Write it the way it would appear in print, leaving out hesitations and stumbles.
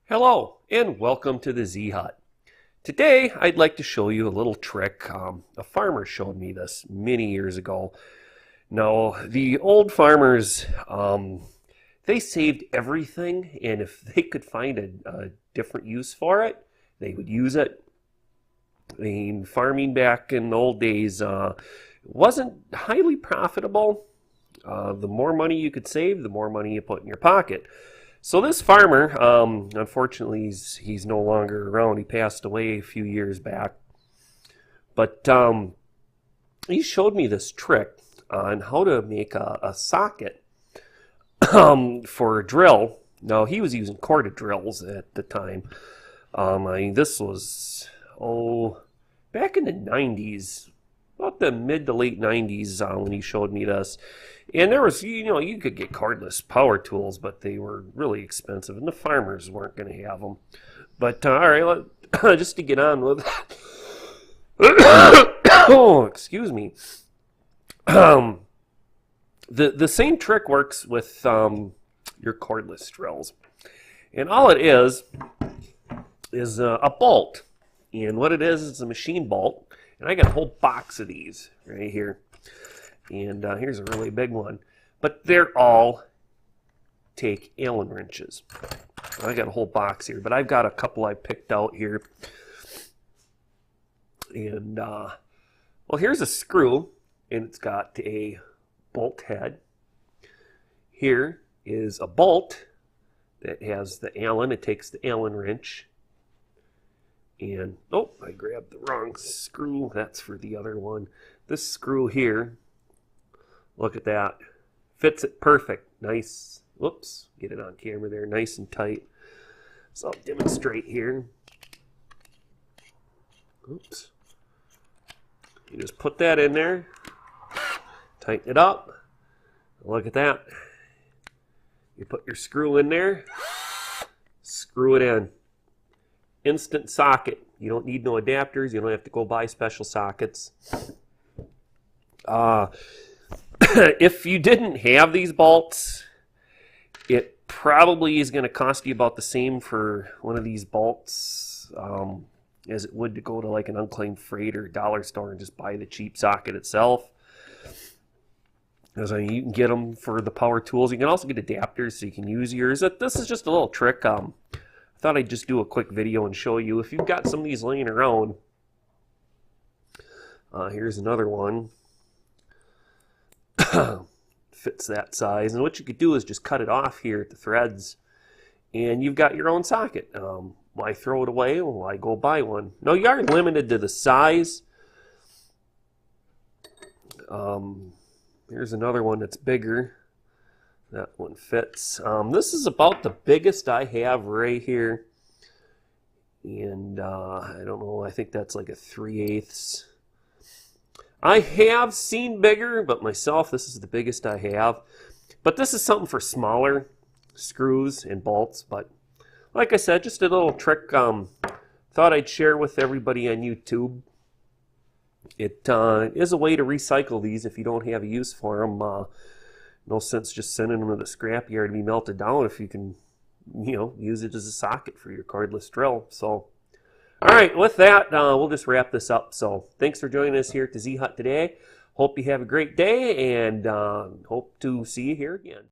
Hello and welcome to the Z Hut. Today I'd like to show you a little trick. A farmer showed me this many years ago. Now the old farmers, they saved everything, and if they could find a different use for it, they would use it. I mean, farming back in the old days wasn't highly profitable. The more money you could save, the more money you put in your pocket. So this farmer, unfortunately, he's no longer around. He passed away a few years back. But he showed me this trick on how to make a socket for a drill. Now, he was using corded drills at the time. This was, back in the 90s, about the mid to late 90s when he showed me this. And there was, you could get cordless power tools, but they were really expensive, and the farmers weren't going to have them. But, all right, just to get on with oh, excuse me. The same trick works with your cordless drills. And all it is a bolt. And what it is a machine bolt. And I got a whole box of these right here. And here's a really big one. But they're all take Allen wrenches. I got a whole box here, but I've got a couple I picked out here. And, well, here's a screw, and it's got a bolt head. Here is a bolt that has the Allen. It takes the Allen wrench. And, oh, I grabbed the wrong screw. That's for the other one. This screw here, look at that. Fits it perfect. Nice. Whoops. Get it on camera there. Nice and tight. So I'll demonstrate here. Oops. You just put that in there. Tighten it up. Look at that. You put your screw in there. Screw it in. Instant socket. You don't need no adapters. You don't have to go buy special sockets. If you didn't have these bolts, it probably is going to cost you about the same for one of these bolts as it would to go to like an unclaimed freight or dollar store and just buy the cheap socket itself. Because you can get them for the power tools. You can also get adapters so you can use yours. This is just a little trick. I thought I'd just do a quick video and show you. If you've got some of these laying around, here's another one. Fits that size. And what you could do is just cut it off here at the threads, and you've got your own socket. Why throw it away? Why go buy one? No, you are limited to the size. Here's another one that's bigger. That one fits. This is about the biggest I have right here. And I don't know, I think that's like a 3/8. I have seen bigger, but myself, this is the biggest I have. But this is something for smaller screws and bolts. But like I said, just a little trick thought I'd share with everybody on YouTube. It is a way to recycle these if you don't have a use for them. No sense just sending them to the scrapyard to be melted down if you can, use it as a socket for your cordless drill. So, all right, with that, we'll just wrap this up. So, thanks for joining us here at the Z Hut today. Hope you have a great day, and hope to see you here again.